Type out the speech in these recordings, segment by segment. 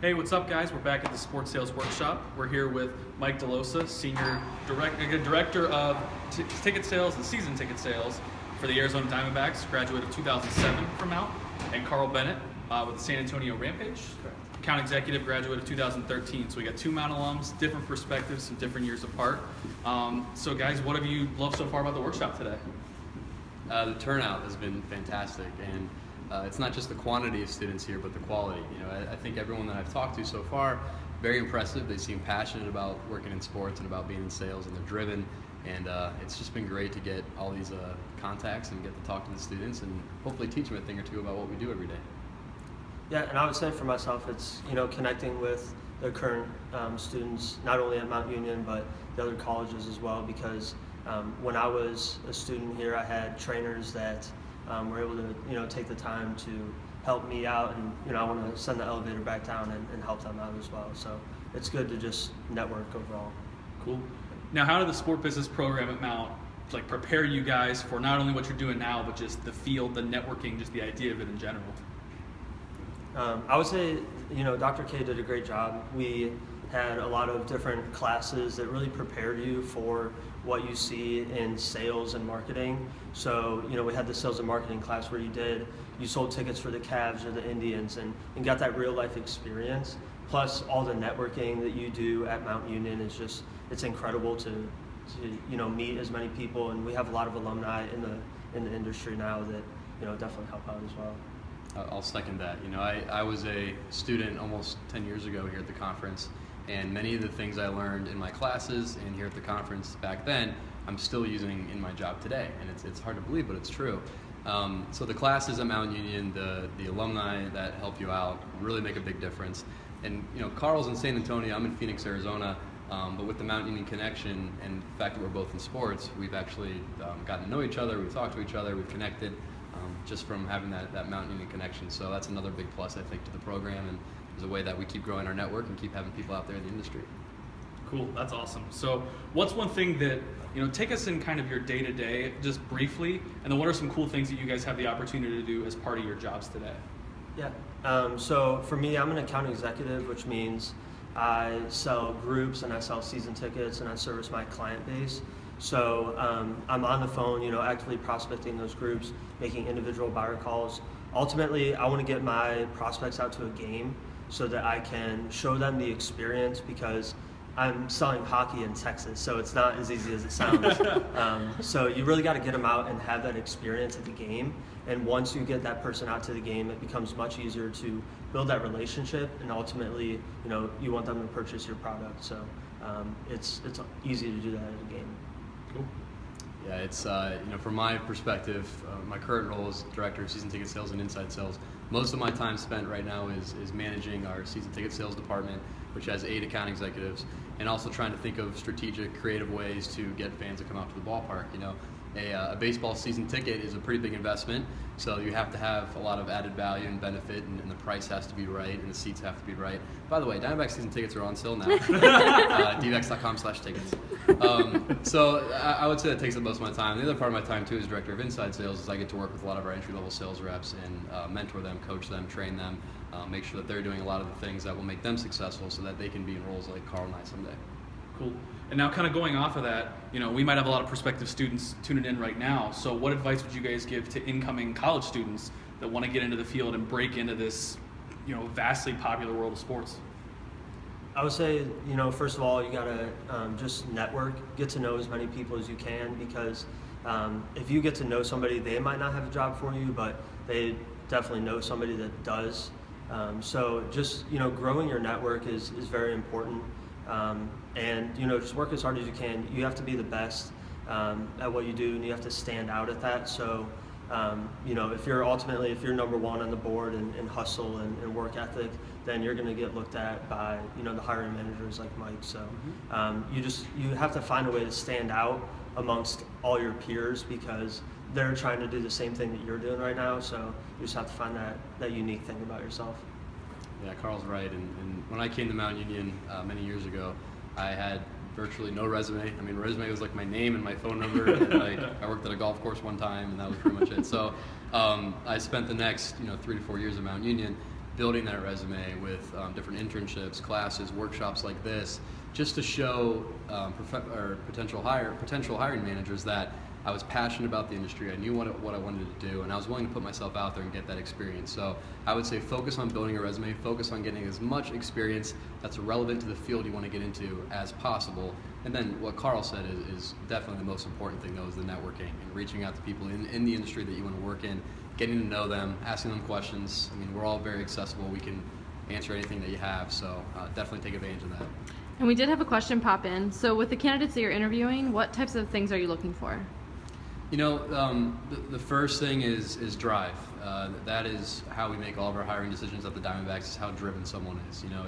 Hey, what's up, guys? We're back at the Sports Sales Workshop. We're here with Mike Dellosa, Senior Director of Ticket Sales and Season Ticket Sales for the Arizona Diamondbacks, graduate of 2007 from Mount, and Carl Bennett with the San Antonio Rampage, Account Executive, graduate of 2013. So we got two Mount alums, different perspectives, some different years apart. So guys, what have you loved so far about the workshop today? The turnout has been fantastic, and it's not just the quantity of students here, but the quality. I think everyone that I've talked to so far, very impressive. They seem passionate about working in sports and about being in sales, and they're driven. And it's just been great to get all these contacts and get to talk to the students and hopefully teach them a thing or two about what we do every day. Yeah, and I would say for myself, it's connecting with the current students, not only at Mount Union but the other colleges as well. Because when I was a student here, I had trainers that were able to take the time to help me out, and I want to send the elevator back down and help them out as well. So it's good to just network overall. Cool. Now, how did the sport business program at Mount prepare you guys for not only what you're doing now, but just the field, the networking, just the idea of it in general? I would say, Dr. K did a great job. We had a lot of different classes that really prepared you for what you see in sales and marketing. So, we had the sales and marketing class where you sold tickets for the Cavs or the Indians and got that real life experience. Plus all the networking that you do at Mount Union is it's incredible to meet as many people, and we have a lot of alumni in the industry now that definitely help out as well. I'll second that. I was a student almost 10 years ago here at the conference, and many of the things I learned in my classes and here at the conference back then, I'm still using in my job today, and it's hard to believe, but it's true. So the classes at Mount Union, the alumni that help you out really make a big difference. And Carl's in San Antonio, I'm in Phoenix, Arizona, but with the Mount Union connection and the fact that we're both in sports, we've actually gotten to know each other, we've talked to each other, we've connected. Just from having that Mount Union connection. So that's another big plus, I think, to the program, and is a way that we keep growing our network and keep having people out there in the industry. Cool, that's awesome. So what's one thing that, take us in kind of your day-to-day, just briefly, and then what are some cool things that you guys have the opportunity to do as part of your jobs today? Yeah, so for me, I'm an account executive, which means I sell groups and I sell season tickets and I service my client base. So I'm on the phone, actively prospecting those groups, making individual buyer calls. Ultimately, I want to get my prospects out to a game so that I can show them the experience, because I'm selling hockey in Texas, so it's not as easy as it sounds. So you really got to get them out and have that experience at the game. And once you get that person out to the game, it becomes much easier to build that relationship, and ultimately, you want them to purchase your product. So it's easy to do that at a game. Cool. Yeah, it's from my perspective, my current role is Director of Season Ticket Sales and Inside Sales. Most of my time spent right now is managing our Season Ticket Sales department, which has 8 account executives, and also trying to think of strategic, creative ways to get fans to come out to the ballpark. A baseball season ticket is a pretty big investment, so you have to have a lot of added value and benefit, and the price has to be right, and the seats have to be right. By the way, Diamondback season tickets are on sale now. dvex.com/tickets. So I would say that takes up most of my time. The other part of my time too, as Director of Inside Sales, is I get to work with a lot of our entry-level sales reps and mentor them, coach them, train them, make sure that they're doing a lot of the things that will make them successful so that they can be in roles like Carl and I someday. Cool. And now kind of going off of that, we might have a lot of prospective students tuning in right now. So what advice would you guys give to incoming college students that want to get into the field and break into this, vastly popular world of sports? I would say, first of all, you got to just network, get to know as many people as you can, because if you get to know somebody, they might not have a job for you, but they definitely know somebody that does. So just, growing your network is very important. And just work as hard as you can. You have to be the best at what you do, and you have to stand out at that. So if you're number one on the board and hustle and work ethic, then you're going to get looked at by the hiring managers like Mike. So you have to find a way to stand out amongst all your peers, because they're trying to do the same thing that you're doing right now. So you just have to find that unique thing about yourself. Yeah, Carl's right. And when I came to Mount Union many years ago, I had virtually no resume. I mean, resume was like my name and my phone number. And I worked at a golf course one time, and that was pretty much it. So I spent the next 3 to 4 years at Mount Union building that resume with different internships, classes, workshops like this, just to show potential hiring managers that I was passionate about the industry. I knew what I wanted to do, and I was willing to put myself out there and get that experience. So I would say focus on building a resume, focus on getting as much experience that's relevant to the field you want to get into as possible. And then what Carl said is definitely the most important thing, though, is the networking and reaching out to people in the industry that you want to work in, getting to know them, asking them questions. I mean, we're all very accessible. We can answer anything that you have, so definitely take advantage of that. And we did have a question pop in. So with the candidates that you're interviewing, what types of things are you looking for? You know, the first thing is drive. That is how we make all of our hiring decisions at the Diamondbacks, is how driven someone is. You know,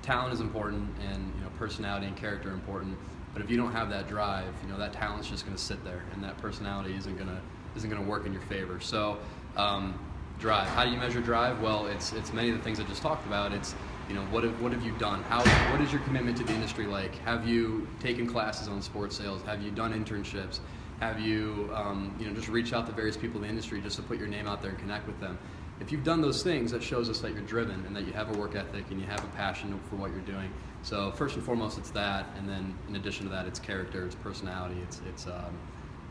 talent is important, and personality and character are important. But if you don't have that drive, that talent's just going to sit there, and that personality isn't going to work in your favor. So, drive. How do you measure drive? Well, it's many of the things I just talked about. It's what have you done? What is your commitment to the industry like? Have you taken classes on sports sales? Have you done internships? Have you, just reach out to various people in the industry just to put your name out there and connect with them? If you've done those things, that shows us that you're driven and that you have a work ethic and you have a passion for what you're doing. So first and foremost, it's that, and then in addition to that, it's character, it's personality, it's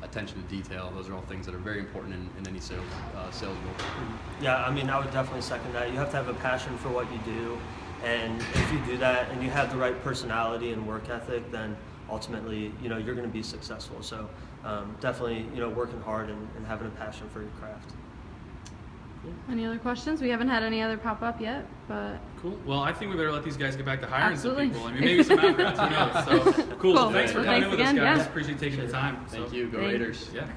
attention to detail. Those are all things that are very important in any sales role. Yeah, I mean, I would definitely second that. You have to have a passion for what you do, and if you do that and you have the right personality and work ethic, then ultimately, you're going to be successful. So definitely, working hard and having a passion for your craft. Cool. Any other questions? We haven't had any other pop up yet, but cool. Well, I think we better let these guys get back to hiring Absolutely. some people. I mean, maybe some outgrads, who knows? So cool. Cool. Thanks for Well, coming in thanks with us, again, guys. yeah. Appreciate taking the time. Thank So, you. Go Thanks. Raiders. Yeah.